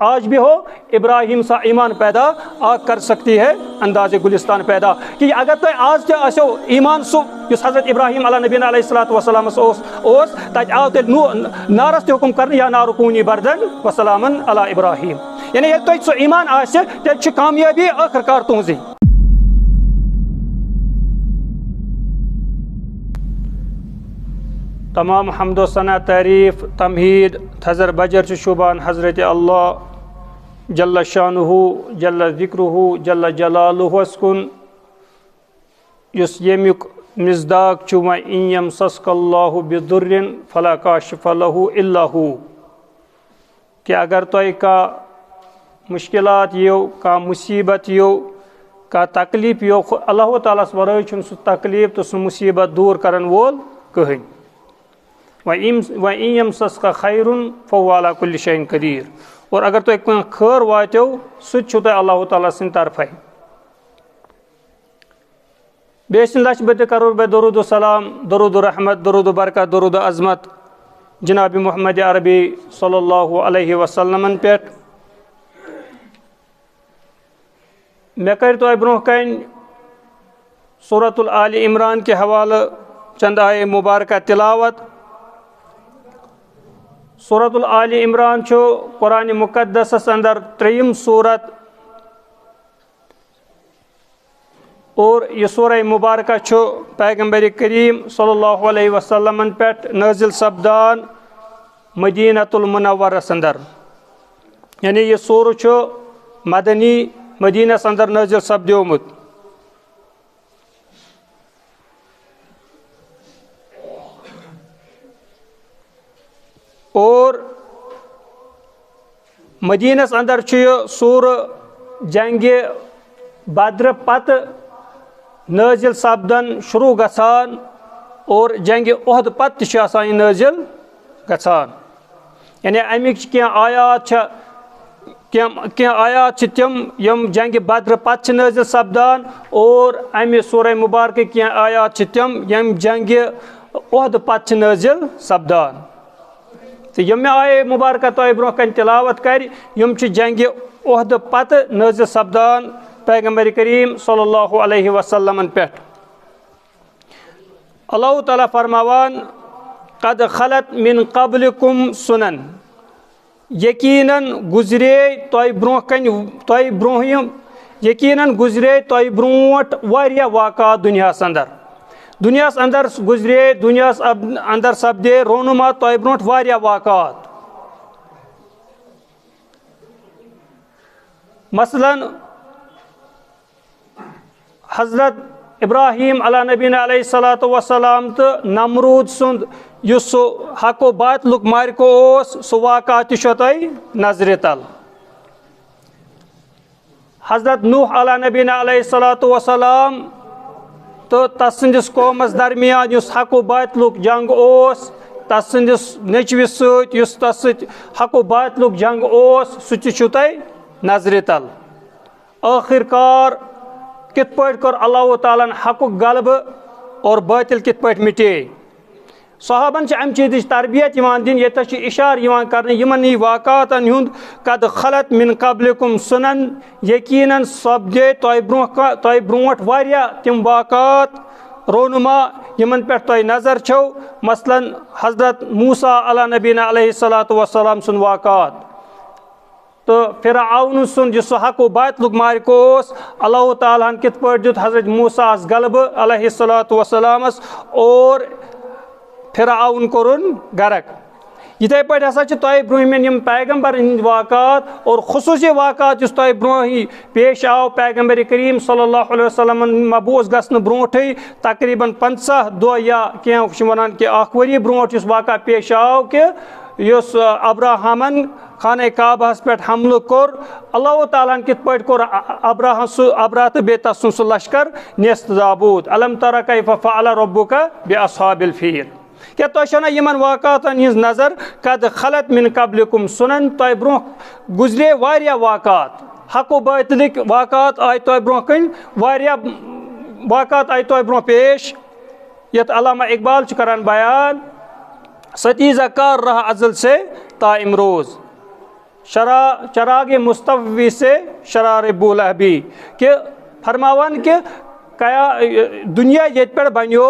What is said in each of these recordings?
आज भी हो, इब्राहिम सा ईमान पैदा आग कर सकती है अंदाज़े गुलिस्तान पैदा। कि अगर तो आज क्या आसो ईमान सो युस हज़रत इब्राहिम अला नबीना अलैहिस्सलातु वस्सलामस ओस तत आव तेल नारस ते हुकुम करने, या नारु कूनी बर्दन वसलामन अला इब्राहिम। यानी ये तो सो ईमान आसे तेल छ कामयाबी आखिरकार तुहजी। तमाम हम्दो सना तारीफ़ तमहीद थज़र बजर शुबान हज़रत अल्लाह जल्ल शानुहु जल्ल ज़िक्रुहु जल्ल जलालुहु अस्कुन युस येमुक मिज़दाक छु व इन यमसस्कल्लाहु बिदुर्रिन फला काशिफ़ लहु इल्ला हु। कि अगर तोय का मुश्किलात यो, का मुसीबत यो, का तकलीफ यो, अल्लाह ताला वराय छुन सु तकलीफ तो सु मुसीबत दूर करन वोल कहीं। व इन यमसस्का खैरुन फहुव अला कुल्लि शैइन कदीर। और अगर तो एक खैर वातो सु छु तोय अल्लाह ताला सिन तरफै। बेसिन लच बद करोड़ बे दरूद सलाम, दरूद रहमत, दरूद बरकत, दरूद अजमत जनाब मोहम्मद अरबी सल्लल्लाहु अलैहि वसल्लम पे। मे कर तो ब्रोह कन सूरतुल आल इमरान के हवाले चंद आये मुबारक तिलावत। सूरतुल आल इमरान छो कुरान मुकद्दस अंदर 3 सूरत और यह सूरह मुबारक छो पैगंबर करीम सल्लल्लाहु अलैहि वसल्लम पे नाजिल सपदान मदीनतुल मुनव्वरस अंदर। यानी यह सूर छो मदनी मदीना अंदर नाजिल सपद्योमुत। और मदीना अंदर सूर जंगे बद्र पत नाजिल सपदन शुरू गसान और जंगे ओहद पत नाजिल गसान। यानी अमिक क्या आयात तम यम जंगे बद्र पत नाजिल सपदान और अमि सूरह मुबारक क्या आयात तम यम जंगे ओहद पत नाजिल सपदान। तो यम आय मुबारक तो ब्रोह कन तिलावत कर यम जंगे ओहद पत नाजिल सपदान पैगंबर करीम सल्लल्लाहु अलैहि वसल्लम पे। अल्लाह ताला फरमावान कद खलत मिन क़ब्लिकुम सुनन, यकीनन गुजरे तोय ब्रोह कन तोय ब्रोह यकीनन गुजरे तोय ब्रोट वारिया वाक़ात दुनियास अंदर गुजरे दुनियास अंदर सपदे रोनुमा तोय ब्रोट वारिया वाक़ात। मसलन हज़रत इब्राहिम अला नबीना अलैहिस्सलातु वस्सलाम तो नमरूद सुंद युस हको बातलुक मारिको सो वाक़ात तोय नजर तल। हज़रत नूह अला नबीना अलैहिस्सलातु वस्सलाम तो तसंदिस कौमस दरमियान युस हको बातलुक जंग ओस, तसंदिस नचविस सत युस तस हको बातलुक जंग ओस सु तोय नजर तल। आखिरकार कित पट कर अल्लाह ताला हक गलब और बातिल कित पट मिटे। सहाबन अम चीज तरबियत दिन ये इशार कर यमन वाक़ातन हुंद कद खलत मिन क़ब्लिकुम सुनन, यकीनन सपदे तोय ब्रोट वारिया तिम वाक़ात रोनुमा यमन पे तोय नजर छो। मसलन हज़रत मूसा अला नबीना अलैहिस्सलातु वस्सलाम सुन वाक़ात। तो फिरऔन सुन जिस हको बातलुक मारिको अल्लाह ताला कित पट दुत हज़रत मूसा गलब अलैहिस्सलातु वस्सलामस और फिरऔन कोरुन गरक। इथे पे हसा तोय ब्रोहमिन यम पैगंबर वाक़ात और खुसूसी वाक़ात जिस तोय ब्रोह पेश आव पैगंबर करीम सल्लल्लाहु अलैहि वसल्लम मबूस गसन ब्रोठे तकरीबन 50 दो या क्या वन कि वरी ब्रोट इस वाक़ा पेश आव कि युस अब्राहमन खाने काबहस पे हमल कोर अल्लाह ताला कित पट कोर अब्राह तो बे तस लश्कर नेस्त दाबूद अलम तरा कैफ फअल रब्बुका बिअस्हाबिल फील। क्या तो यमन वाक़ातन हिंज नजर कद खलत मिन क़ब्लिकुम सुनन, तोय ब्रोह गुजरे वारिया वाक़ात हको बातिलिक वाक़ात आय तोय ब्रोह कन वारिया वाक़ात आय तोय ब्रोह पेश। यत अल्लामा इकबाल करान बयान सतीज़ा कार रहा अज़ल से ता इमरोज़। चराग मुस्तफ़ी से शरार बुलहबी कि फरमावन कि कया दुनिया ये पे बनो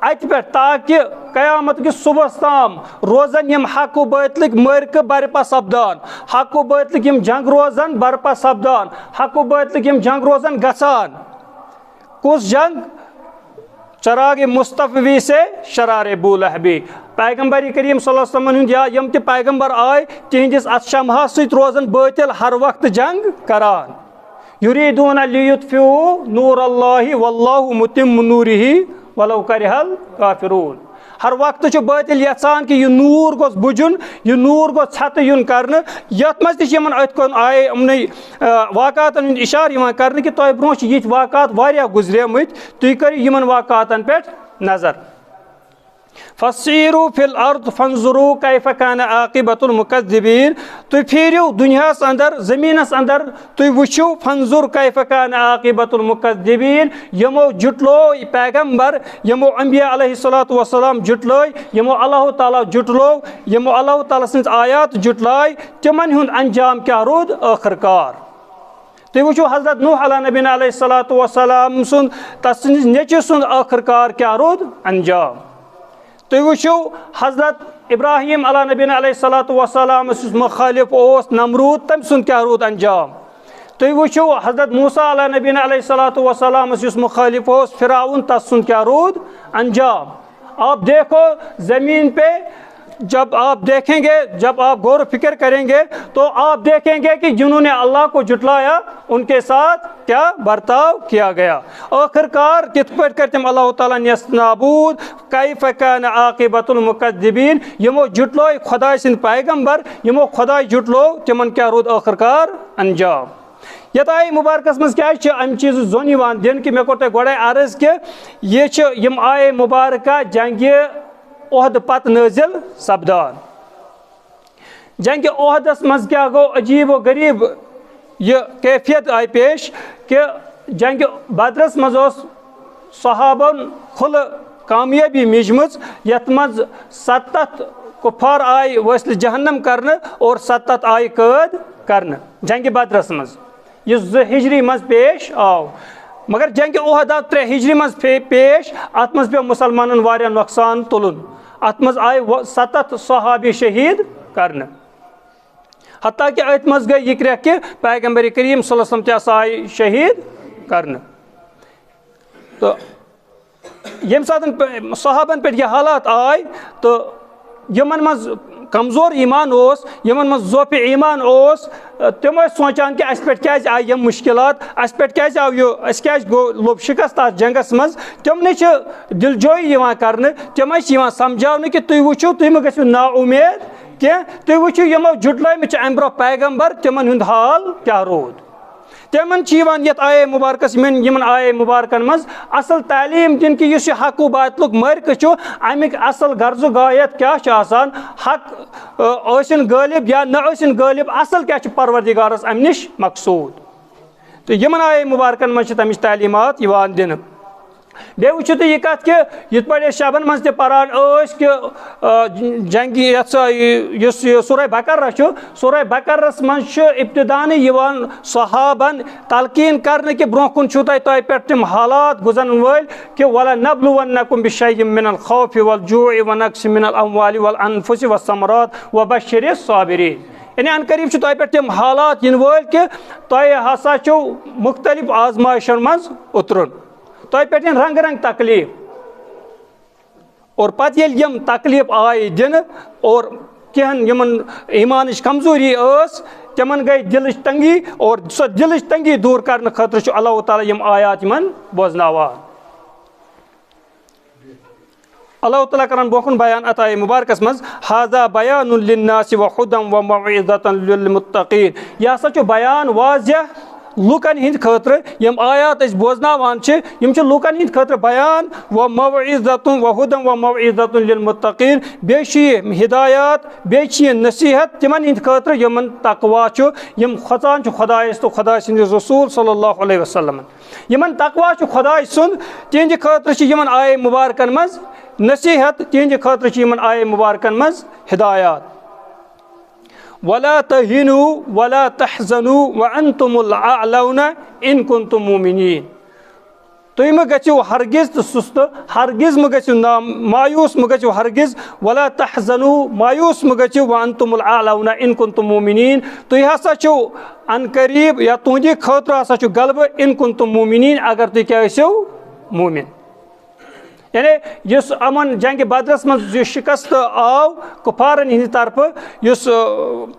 अत पे ताकि क़यामत कि सुबह ताम रोजन यम हक बातिल मरक बरपा सपदान, हक बातिल यम जंग रोजन बरपा सपदान, हक बातिल यम जंग रोजन गसान। कुस जंग? चराग मुस्तफ़ी से शरार बुलहबी। पैगम्बर करीम सल्लल्लाहु अलैहि वसल्लम या यम ते पैगम्बर आए तिहंदिस अत शमहा सत रोजन बातिल हर वक्त जंग करान। युरीदून लियुत्फिउ नूर अल्लाहि वल्लाहु मुतिम्मु नूरिही वलौ करिहल काफिरून। हर वक्त बातिल यचान कि यह नूर गोस बुझुन, यह नूर गोस छत युन करने। यत मज तमन अन आए अमन वाक़ातन हुंद इशार कर कि तुह ब्रोह ये वाक़ात वारिया गुजरेमत, तुह करियो यमन वाक़ातन पे नजर। फसीरू फिल अर्द फंजुरू कैफ कान आक़िबतुल मुकज़्ज़िबीन। तुह फिरियो दुनियास अंदर ज़मीनस अंदर तुह वुचो फंजुर कैफ कान आक़िबतुल मुकज़्ज़िबीन। यमो जुटलो पैगम्बर, यमो अंबिया अलैहिस्सलातु वस्सलाम जुटलो, यमो अल्लाह ताला जुटलो, यमो अल्लाह ताला सिंज आयात जुटलाय, तिमन हुंद अंजाम क्या रोद आखिरकार। तुह वुचो हज़रत नूह अला नबीना अलैहिस्सलातु वस्सलाम सुन तस नेचि सुंद आखिरकार क्या रोद अंजाम। तुह वुचो हज़रत इब्राहिम अला नबीना अलैहिस्सलातु वस्सलाम मुखालिफ ओस नमरूद, तम सुन क्या रोद अंजाम। तुह वुचो हज़रत मूसा अला नबीना अलैहिस्सलातु वस्सलाम मुखालिफ ओस फिरौन, तस सुन क्या रोद अंजाम। आप देखो ज़मीन पे जब आप देखेंगे, जब आप गौर फिक्र करेंगे तो आप देखेंगे कि जिन्होंने अल्लाह को जुटलाया उनके साथ क्या बर्ताव किया गया। आखिरकार कित पर करते अल्लाह ताला नस्नाबूद कैफ कान आक़िबतुल मुकज़्ज़िबीन। यमो जुटलो खुदा सिंद पैगम्बर, यमो खुदा जुटलो तिमन क्या रोद आखिरकार अंजाम। यत आय मुबारकस मज क्या अम चीज जोन दिन कि मे कोर तुह गोड़े अर्ज कि यह आय मुबारक जंग ओहद पत नाजिल सपदान। जंग ओहदस मज क्या गो अजीब व गरीब यह कैफियत आय पेश कि जंग बदरस मज सहाबन खुल कामयाबी मिजमज, यत मज 70 कुफार आय वसल जहन्नम करने और 70 आय कैद करने जंग बदरस मज। यह 2 हिजरी मज पेश आव, मगर जंग ओहद आव 3 हिजरी मज पेश। अत मज पे मुसलमान वारिया नुकसान तुलन। अत मज आय 70 सहाबी शहीद करने। हत्ता कि अत मज गई यह कि पैगम्बर करीम सल्लल्लाहु अलैहि वसल्लम आय शहीद करने। तो यम सात सहाबन पे यह हालात आय तो यमन मज कमजोर ईमान ओस, यमन मज ज़ोफ़ ईमान ओस, तम सोचान कि अस पे क्या आय यम मुश्किलात, अस पे क्या आव यह अस क्या गो लोब शिकस्त अत जंगस मज। तमने दिलजोई कर, तम समझाने कि तुह वुचो तुह मे गो ना उम्मीद कह, तुह वुचो यमो जुटलमत अम ब्रोह पैगम्बर तिमन हुंद हाल क्या रोद। तमन यत आय मुबारकस यमन आय मुबारकन मज असल तालीम दिन कि हक बातिल मरक अमिक असल गर्ज गायत क्या हक आसिन गालिब या न आसिन गालिब, असल क्या परवरदिगारस अम निश मकसूद। तो यमन आय मुबारकन मज तमिच तालीमात दिन। बे वो यह कत कि ये पे शबन मज पारान कि जंग सूरह बकरा सूरह बकरस मज इब्तिदान सहाबन तलकीन करने कि ब्रोह कुन तुह पे तम हालात गुजरन वल कि वला नबलुवन्नकुम बिशैइन मिनल खौफि वल जूइ व नक्सिन मिनल अमवालि वल अनफुसि वस्समरात व बश्शिरिस साबिरीन। यानी अन करीब तुह पे तम हालात इन वल कि तुह हसा मुख्तलिफ आजमाइशन मज उतरन, तुह पे रंग रंग तकलीफ। और पत यम तकलीफ आय दिन और कहन यमन ईमान कमजोरी तमन गई दिल तंगी, और सो दिल तंगी दूर करने खतर अल्लाह ताला यम आयात यमन बोजनावान। अल्लाह ताला करन बोखन बयान अताय मुबारकस मज हाजा बयानुन लिन्नासि व हुदन व मौइज़तन लिल मुत्तकीन। यह हसा बयान वाज़ह लूकन हिंद खतर यम आयात बोजनावान लूकन हिंद खतर बयान व मौइज़तुन व हुदन व मौइज़तुन लिल मुत्तकीन। बे हिदायत बे नसीहत तिमन हिंद खतर यमन तकवा यम खचान खुदायस तो खुदा सिंद रसूल सल्लल्लाहु अलैहि वसल्लम। यमन तकवा खुदाय सुंद तिहंद खतर यमन आय मुबारकन मज नसीहत, तिहंद खतर यमन आय मुबारकन मज हिदायत। वला तहिनु वला तहज़नु व अंतुमुल अअलौना इन कुंतुम मुमिनीन। तुम म गो हरगिज तो सुस्त, हरगिज म गो मायूस म गो हरगिज, वला तहज़नु मायूस म गो व अंतुमुल अअलौना इन कुंतुम मुमिनीन। तुम हसा छो अन करीब या तुंदि खतर हसा छु गलब इन कुंतुम मुमिनीन अगर तुम क्या आसियो मुमिन। यानी युस अमन जंग बदरस मज जो शिकस्त आव कुफारन हिंद तरफ युस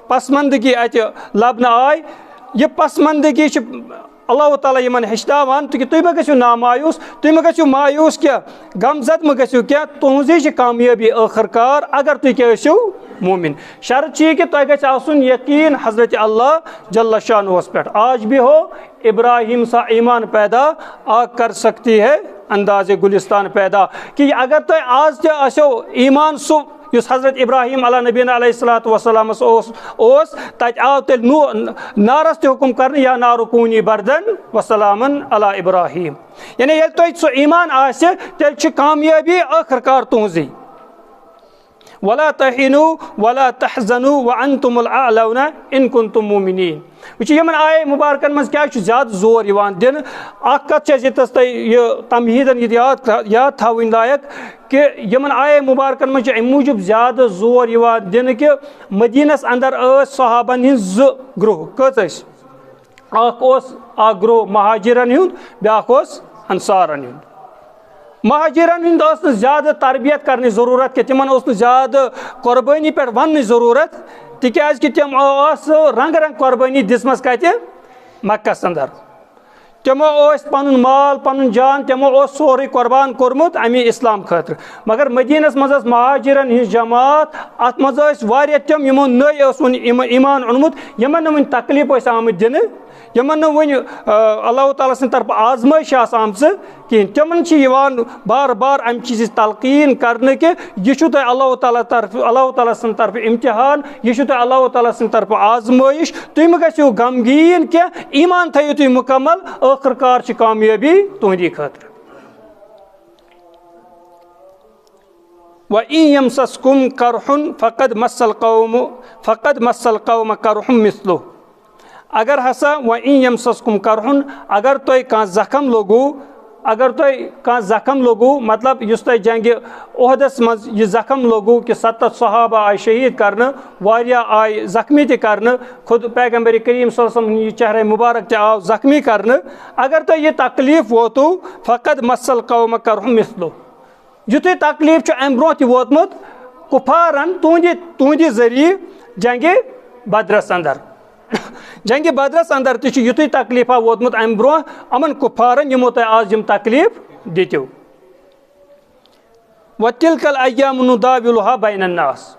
पसमंदगी अत लबन आय, यह पसमंदगी अल्लाह ताला यमन हेचनावान तो तुम गो ना मायूस, तुम गो मायूस क्या गमजद म गो क्या, तुहजी कामयाबी आखिरकार अगर तुम क्या आसियो मोमिन। शर्त कि तुह गन यकीन हजरत अल्लाह जल्ल शानुहस पे। आज भी हो इब्राहिम सा ईमान पैदा, आग कर सकती है अंदाज़े गुलिस्तान पैदा। कि अगर तुम आज तसो ईमान सु युस हजरत इब्राहिम अला नबीना अलैहिस्सलातु वस्सलामस ओस तत आव तेल नारस ते हुकुम कर या नारुकूनी बर्दन वसलामन अला इब्राहिम। यानी ये तो सो ईमान आसे तेल छ कामयाबी आखिरकार तुहजी। वला तहिनु वला तहज़नु व अंतुमुल अअलौना इन कुंतुम मुमिनीन। वह यमन आय मुबारकन मज क्या ज्यादा जोर दिन कत ये तमहीदन याद थवन लायक कि यमन आय मुबारकन मज अम मूजूब ज्यादा जोर दिन कि मदीनस अंदर सहाबन हिंद ज ग्रोह कस ग्रोह महाजिरन हुंद ब्याख अंसारन हुंद। महाजिरन हिंद ज्यादा तरबियत करने जरूरत कि तिमन ज्यादा कुर्बानी पे वन जरूरत तिकाज कि तम रंग रंग कुर्बानी दिसमस कत मक्कस अंदर। तमो पन माल पन जान तमो सोरे कुर्बान कोर्मुत अमी इस्लाम खतर। मगर मदीनस मज महाजिरन हिंज जमात अत मज तम यमो नई ईमान ओनमुत यमन वन तकलीफ आमत दिन, यमन वन अल्लाह ताला सद तरफ आजमाइश आम कहें। तमन बार बार अम चीज तलकीन करने कि यह अल्लाह ताला सद तरफ इम्तिहान, यह अल्लाह ताला सद तरफ आजमाइश। तुम गो गमगीन क्या ईमान थो तुम मुकम्मल, आखिरकार कामयाबी तुहदी खतर। व इन यमसस्कुम करहुन फकद मस्सल कौम करहुम मिस्लुह। अगर हसा व इन यमसस्कुम करहुन अगर तुम कह जख्म लोगू, अगर तुम कह जख्म लोगू मतलब इस तुम जंग ओहदस मज यह जख्म लोगू कि 70 सहाबा आय शहीद करने, वारिया आय जख्मी त करने, खुद पैगम्बर करीम सल्लल्लाहु अलैहि वसल्लम चेहरे मुबारक आव जख्मी करने। अगर तुम यह तकलीफ वोतु फकद मस्सल कौम करहुम मिस्लुह। युत तकलीफ अम ब्रो वोतमुत कुफारन तुहदि जरिए जंग बदरस अंदर। जंग बदरस अंदर तुत तकलीफा वोतमुत अम ब्रो अमन कुफारन यमो तुम आज यम तकलीफ दितो। व तिलकल अय्याम नुदाविलुहा बैनन नास।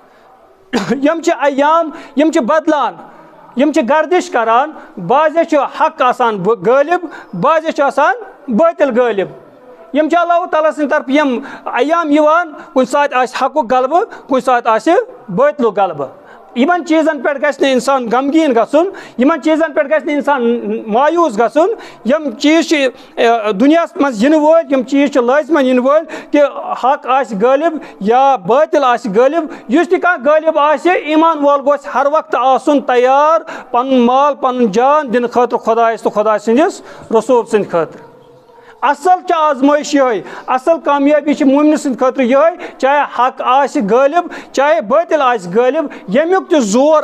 यम अय्याम यम बदलान, यम गर्दिश करान, बाज़े हक आसान गालिब, बाज़े आसान बातिल गालिब। यम अल्लाह ताला सद तरफ यम अय्याम यवान, कुन सात हक गलब, कुन सात बातिल गलब। इन चीज़न पे गस इंसान गमगीन गसन, इन चीज़न पे गस इंसान मायूस गसन। यम चीज दुनिया मज इन वो यम चीज लाजमन इन वो कि हक गालिब या बातिल गालिब। युस कह गालिब ईमान वोल गोस हर वक्त आसन तैयार पन माल पन जान दिन खतर खुदायस तो खुदा सदिस रसूल सद खतर। असल आजमाइश यह, असल कामयाबी मोमिन सद खतर यह, चाहे हक गालिब चाहे बातिल गालिब। यमुक जोर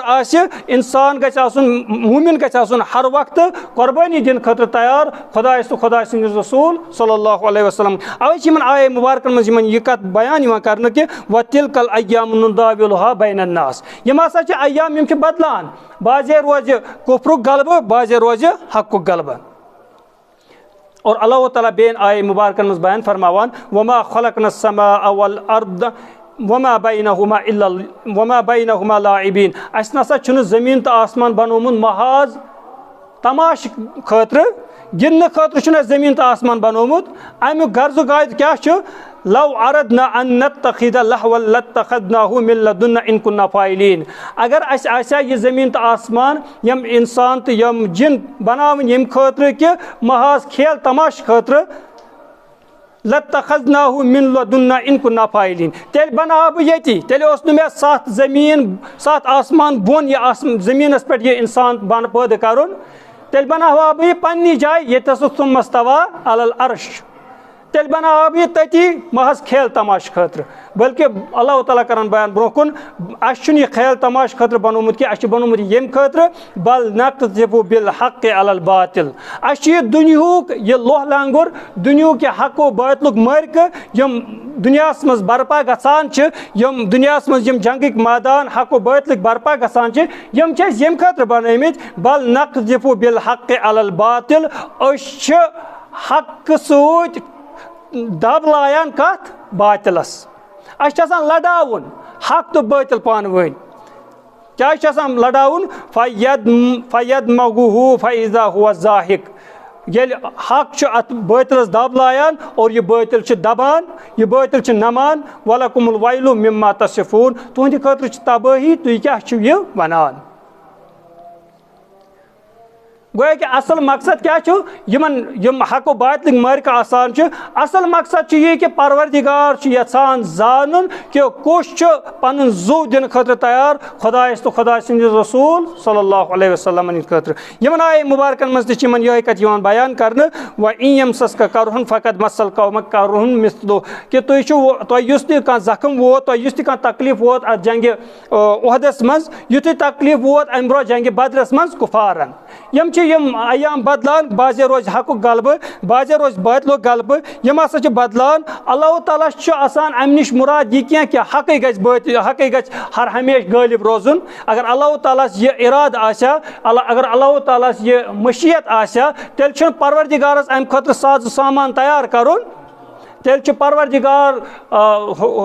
इंसान मोमिन गन हर वक्त कुर्बानी दिन खतर तैयार खुदा तो खुदा सदिस रसूल सल्लल्लाहु अलैहि वसल्लम। अवे आय मुबारक मज यह कत बयान कर कि व तिलकल अय्याम नुदाविलुहा बैनन नास। यम हसा अय्याम यम बदलान, बाज़े रोज कुफ्रुक गलब, बाज़े रोज हक गलब। और अल्लाह ताला बेन आय मुबारक मज बयान फरमावान वमा खलकनस समा वल अर्द वमा बैनहुमा लाइबीन। अस नसा जमीन तो आसमान बनोमुत महाज तमाश खतर, गिंदने खतर जमीन तो आसमान बनोमुत। अमुक गर्ज गायद क्या लव अरदना अन नत्तखिद लहवल लत्तखदनाहु मिन लदुन्ना इन कुन्ना फाइलीन। अगर आसा यह जमीन तो आसमान यम इंसान तो यम जिन बनावन यम खतर कि महाज खेल तमाश खतर लत्तखज़नाहु मिन लदुन्ना इन कुन्ना फाइलिन। तेल बना बह ये तेल मे 7 ज़मीन 7 आसमान बोन यह ज़मीनस पे यह इंसान बन पैदा कर तेल बना बह यह पन्नी जाए ये सुम्मस्तवा अलल अर्श। तेल बना बह तती महज खेल तमाश खतर बल्कि अल्लाह ताला करन बयान ब्रोकुन यह खेल तमाश खतर बनोमुत कि बनोमुत यम खतर बल नक़ज़िफ़ु बिल हक़्क़ि अलल बातिल। यह दुनियुक यह लोह लांगुर दुनियुक यह हक़ व बातिलुक मर्क यम दुनियास मज बरपा गसान यम दुनियास मज यम जंगिक मैदान हक़ व बातिलुक बरपा गसान यम यम खतर बनमित बल नक़ज़िफ़ु बिल हक़्क़ि अलल बातिल। हक़ सूत दब लायान कत बातिलस लड़ाउन हक़ तो बातिल पान वन क्या लड़ाउन फ़यद मगुहु फ़इज़ा हुवा ज़ाहिक। ये हक़ अत बातिलस दब लायान और यह बातिल दबान यह बातिल नमान वलकुमुल वैलु मिम्मा तसिफ़ून। तुहंद खतर तबाही तुम क्या वनान। गोया कि असल मकसद क्या यम हक़ व बातिल मर्क आसान असल मकसद यह कि परवरदिगार यचान जानन कि कुछ पन जू दिन खतर तैयार खुदायस तो खुदा सद रसूल सल्लल्लाहु अलैहि वसल्लम खतर। यमन आय मुबारकन मज यह कत बयान कर व यमसस का करहन फ़कत मसल कौम करहन मिसलो कि तुम जख्म वो तुम तकलीफ वोत अत जंग उहदस मज युत तकलीफ वोत अम ब्रो जंग बदरस मज कुफारन यम अयाम बदलान बाजे रोज हक़ गलब बाजे रोज बातिल गलब यम हसा बदलान। अल्लाह ताला आसान अम निश मुराद यह कि हक़ गज हर हमेश गालिब रोजुन। अगर अल्लाह ताला यह इराद आशा अगर अल्लाह ताला यह मशीयत आशा तेल परवरदिगारस अम खतर साज सामान तैयार करुन तेल परवरदिगार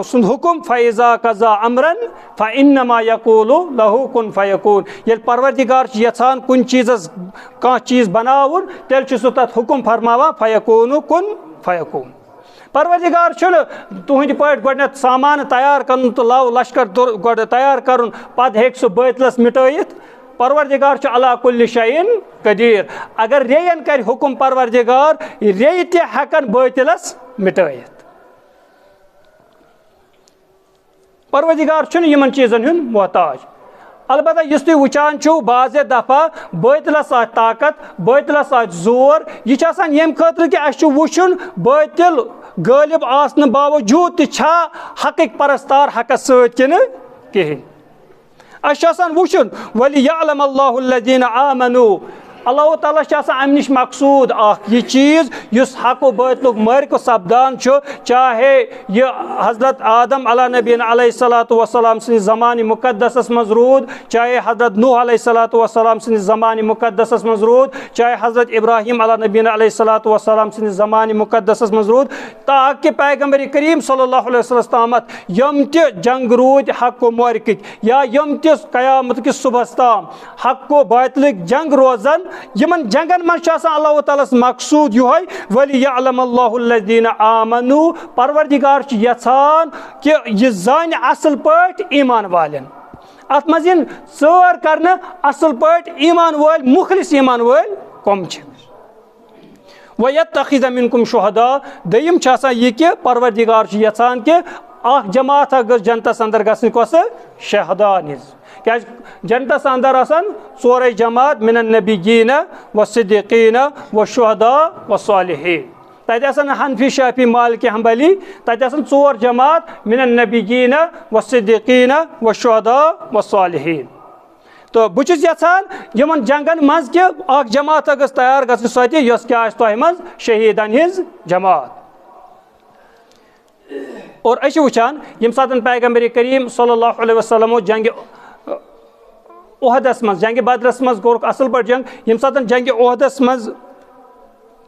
सुंद हुकुम फ़इज़ा कज़ा अमरन फ़इन्नमा यक़ूलु लहु कुन फ़यकून। ये परवरदिगार यचान कुन चीज़स कह चीज़ बनावन तेल सह तथ हुकुम फरमावा फ़यकूनु कुन फ़यकून। परवरदिगार तुहद पे गोडनेथ सामान तैयार कर तो लाव लश्कर गोड तैयार कर पद हेक सह बातिलस मिटयित। परवरदिगार अला कुल्लि शैइन कदीर। अगर रेयन कर हुकुम परवरदिगार रे ते हेकन बातिलस मिटयित। परवरदिगार यमन चीज़न हुंद मोहताज। अलबत्ता यस तुम वुचान बाज़े दफ़ा बातिलस ताकत बातिलस जोर यह यम खतर कि वुचुन बातिल गालिब आसने बावजूद तछा हक़ परस्तार हक़स सत्न कहें वुचुन वलियअलम अल्लाहुल्लज़ीना आमनू। अल्लाह ताला अम निश मकसूद यह चीज़ युस हक़ व बातिलुक मर्क सपदान चाहे यह हज़रत आदम अला नबीना अलैहिस्सलातु वस्सलाम सन्दिस ज़माने मुक़द्दसस मज़ रूद चाहे हज़रत नूह अलैहिस्सलातु वस्सलाम सन्दिस ज़माने मुक़द्दसस मज़ रूद चाहे हज़रत इब्राहीम अला नबीना अलैहिस्सलातु वस्सलाम सन्दिस ज़माने मुक़द्दसस मज़ रूद ताकि पैगम्बर करीम सल्लल्लाहु अलैहि वसल्लम तामत यम ते जंग रूद हक़ व मर्क या यम ते क़यामत किस सुबहस ताम हक़ व बातिलुक जंग रोज़न यमन जंगन मन अल्लाह तालास मकसूद यह वलियअलम अल्लाहुल्लज़ीना आमनू। परवरदिगार यचान कि यह जान असल पाट ईमान वालन अत मज सर कर असल पाट ईमान वाल मुखलिस ईमान वाल कम वयत्तखिज़ मिनकुम शुहदा। दयम यह कि परवरदिगार यचान कि जमात गस जनतस अंदर गसन कस शहदा निज क्या जनतस अंदर आसान 4 जमात मिनन नबिय्यीन व सिद्दीक़ीन व शुहदा व सालिहीन। तत आसान हनफी शाफी मालिकी हंबली तत आसान 4 जमात मिनन नबिय्यीन व सिद्दीक़ीन व शुहदा व सालिहीन। तो बहुत यचान यमन जंगन मज कि जमात गस तैयार गस सह क्या तह मज शहीदन हिज जमात। और अश वुचान यम सात पैगम्बर करीम सल्लल्लाहु अलैहि वसल्लम जंग उहदस मज जंग बदरस मज कोर असल पर जंग यम सात जंग उहदस मज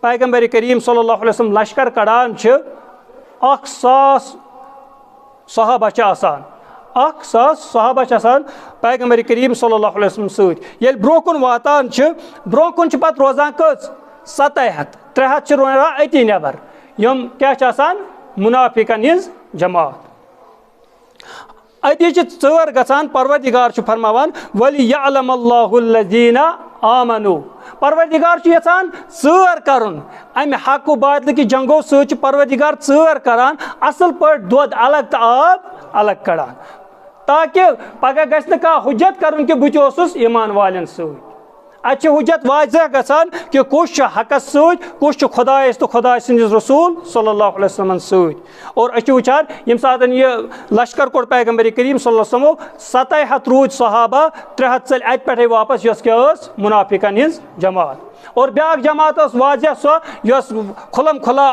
पैगम्बर करीम सल्लल्लाहु अलैहि वसल्लम लश्कर कड़ान 1000 सहाबा आसान 1000 सहाबा आसान पैगम्बर करीम सल्लल्लाहु अलैहि वसल्लम सत ये ब्रोकुन वातान ब्रोकुन पत रोजान कच 700 300 रोजान अति नबर यम क्या मुनाफिकन हिज जमात अति चर गसान। परवरदिगार फरमावान वलियअलम अल्लाहुल्लज़ीना आमनू परवरदिगार यचान चर करन अमि हक बातिल कि जंगो सत परवरदिगार चर करान असल पर दूध अलग तो आब अलग कड़ान ताकि पगह गि हुज्जत कर कि बहुत ईमान वालन सत अच्छे हुज्जत वाजह गसान कि कुछ हकस सत कुछ खुदायस तो खुदा सदिस रसूल सल्लल्लाहु अलैहि वसल्लम सत और अच्छे वुचान यम सात यह लश्कर कोड़ पैगंबर करीम सल्लल्लाहु अलैहि वसल्लम 700 रूद सहाबा 300 चल अत पे वापस यस मुनाफिकन हिज जमात और ब्याक जमात वाजह सो यस खुलम खुला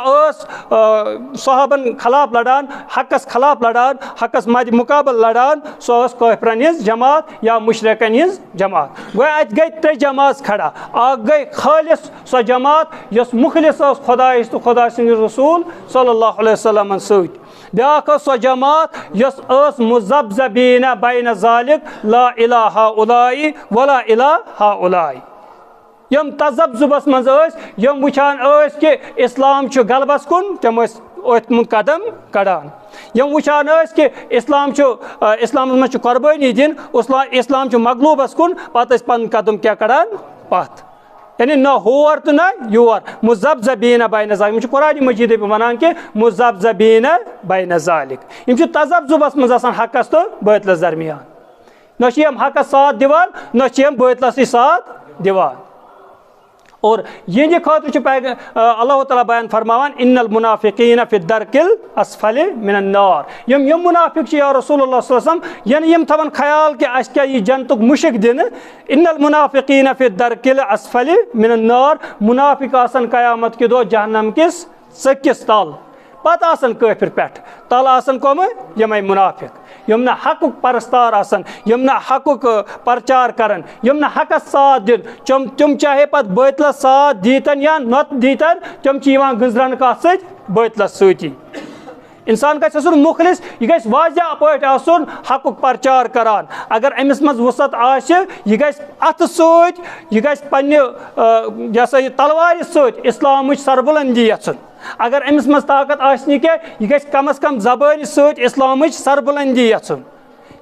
सहाबन खिलाफ लड़ान हकस खिलाफ लड़ान हकस मद मुकाबल लड़ान सो काफिरन हिज जमात या मुशरिकन हिज जमात गो अत गई 3 जमात खड़ा अख गई खालिस सो जमात यस मुखलिस खुदायस तो खुदा सदिस रसूल सल्लल्लाहु अलैहि वसल्लम सत ब्याक सो जमात यस मुज़ब्ज़बीन बैन ज़ालिक ला इलाहा उलाई वला इलाहा उलाई यम तजब्जुबस मज यम वुचान कि इस्लाम गलबस कुन तम कदम कड़ान यम वुचान कि इस्लाम मज कुर्बानी दिन इस्लाम मगलूबस कुन पत पन कदम क्या कड़ान पत यानी न होर तो न योर मुज़ब्ज़बीन बैन ज़ालिक कुरान मजीद वनान कि मुज़ब्ज़बीन बैन ज़ालिक यम तजब्जुबस मज हकस तो बातिलस दरमियान न हकस साथ दिवान न बातिलस साथ दिवान और ये खतर अल्लाह ताला बयान फरमावान इन्नल मुनाफिकीन फि दरकिल अस्फल मिनन नार यम मुनाफिक या रसूलुल्लाह सल्लल्लाहु अलैहि वसल्लम यानी यम थवन ख्याल कि अस क्या ये जन्नतुक मुशिक दिन इन्नल मुनाफिकीन फि दरकिल अस्फल मिनन नार मुनाफिक आसन कयामत के दो जहन्नम किस सकिस तल पत आसन काफिर पे तल आसन कम यम मुनाफिक यम न हकुक परस्तार आसन यम न हकुक प्रचार करन यम न हकस साथ दिन तुम चाहे पत बातिलस साथ दीतन या नत दीतन तुम गंजरान कत बातिलस सती इंसान गु मुखलिस यह गि वाजह पे हकुक प्रचार करान अगर अमिस मज वसत यह गि अथ सत यह गि पन्ने यसा यह तलवार सत इस्लाम सरबुलंदी यन अगर अमिस मज ताकत आसनी क्या यह गि कम अज कम जबान सत इस्लाम सरबुलंदी यन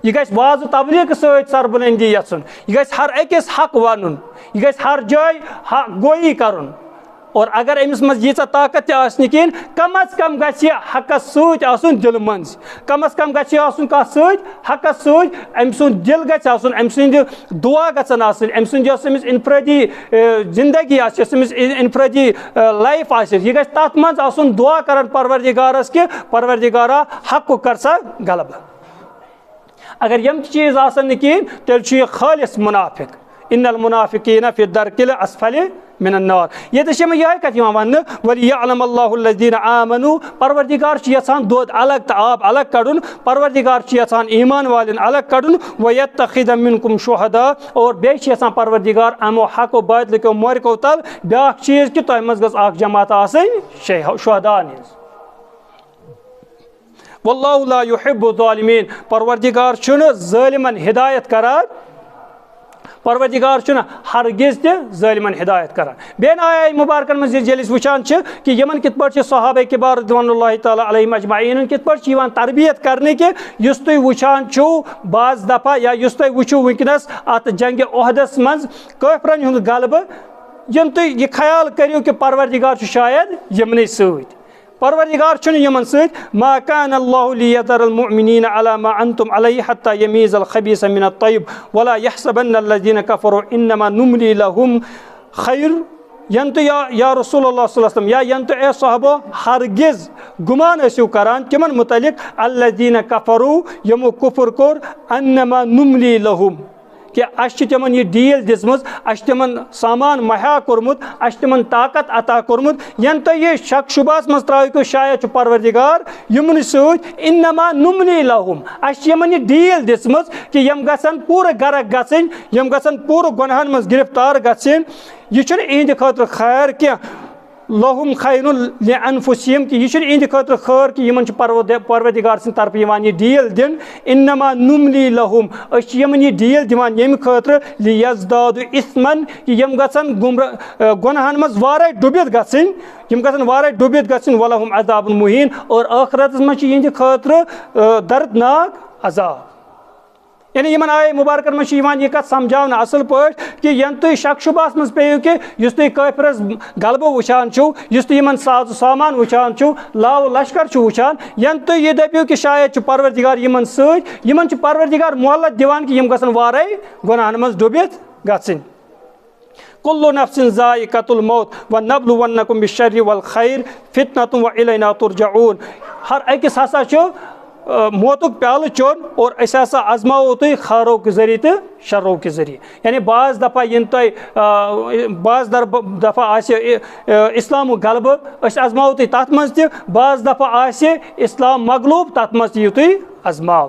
यह गि वाज तबलीग सत सरबुलंदी यन यह गि हर अकिस हक वन यह गि हर जाय गोई कर और अगर अमिस मज यीचा ताकत आसनी कहीं कम अज कम गि हकस सत दिल मंज कम अज कम गि कत सत हकस सत अम सुंद दिल गि अम सुंद दुआ गन अम सुंद इनफरादी जिंदगी इनफरादी लाइफ यह गि तथ मज दुआ कर परवरदिगारस कि परवरदिगारा हक कर सा गलब अगर यम चीज आसन कहीं तेल खालिस मुनाफिक इन्नल मुनाफिकीन फि दरकिल अस्फल मिनन नार ये यह कत वन वलियअलम अल्लाहुल्लज़ीना आमनू परवरदिगार यचान दूध अलग तो आब अलग कड़न परवरदिगार यचान ईमान वालन अलग कड़न वयत्तखिज़ मिनकुम शुहदा और बे यचान परवरदिगार अमो हक बातिल को मोरको तल ब्याक चीज कि तह मज गस जमात आसन शुहदा वल्लाहु ला युहिब्बु ज़ालिमीन परवरदिगार छुन ज़ालिमन हिदायत करान परवरदिगार हरगिज ज़ालिमन हिदायत करान बेन आया मुबारकन मज वुचान कि यमन कित पे सहाबा किबार रिज़वानुल्लाहि तआला अलैहिम अजमाइन कित पे तरबियत करने कि युस तुम वुचान छो बाज दफा या युस तुम वुचो वुनकस अत जंग ओहदस मज काफिरन हुंद गलब यम तुम यह ख्याल करियो कि परवरदिगार शायद यमन सत परवरदिगार यमन सत मा कान अल्लाहु लियज़रल मुमिनीन अला मा अंतुम अलैहि हत्ता यमीज़ल खबीस मिनत तय्यब वला यहसबन्नल्लज़ीना कफरू इन्नमा नुमली लहुम खैर यंतु या रसूलुल्लाह सल्लल्लाहु अलैहि वसल्लम या यंतु ए साहबो हरगिज गुमान ऐसो करान तिमन मुतलिक अल्लज़ीना कफरू यमो कुफ्र कोर अन्नमा नुमली लहुम कि अस तिमन यह डील दिसमज अस तिमन सामान महया कोरमुत अस तिमन ताकत अता कोरमुत यन तो यह शक शुबास मज त्रो शायद परवरदिगार यमन सत इन्नमा नुमली लहुम अस यमन यह डील दिसमज कि यम गसन पूरे गरक गसन यम गसन पूरे गुनाहन मज गिरफ्तार गसन यह इहंद खतर खैर क्या लहुम खैरुन लिअनफुसिहिम कि यह इहंद खतर खैर कि यमन परवरदिगार सिंद तरफ यह डील दिन इन्नमा नुमली लहुम अस यमन यह डील दिवान यम खतर लियज़दादु इस्मन कि यम गसन गुनाहन मज वारे डुबित गसन यम गसन वारे डुबित गसन वलहुम अज़ाबुन मुहीन और आखिरत मज इहंद खतर दर्दनाक अज़ाब यानी इन आय मुबारकन में यह कत समझान असल पे कि यन तुम शक शुबास मज पे कि तुम काफिरस गलबह वुचान तुम साज सामान वुचान लाव लश्कर वुचान यन तुम यह दपो कि शायद परवरदिगार यमन सत परवरदिगार मोहलत दिवान कि यम गसन वारे गुनाहन मज डुबित गन। कुल्लु नफ्सिन ज़ाइक़तुल मौत व नब्लुवन्नकुम बिश्शर्रि वल खैर फितनतुन व इलैना तुरजऊन। हर अकिस हसा मौतुक प्याल चोन और अस हसा आजमाओ तुम खैरों के जरिए तो शर्रों के जरिए। यानी बाज़ दफ़ा इन बाज़ दफ़ा इस्लाम गलबह अस आजमाओ तुम तथ मज बाज़ दफ़ा इस्लाम मगलूब तथ मज यू तुम आजमाओ।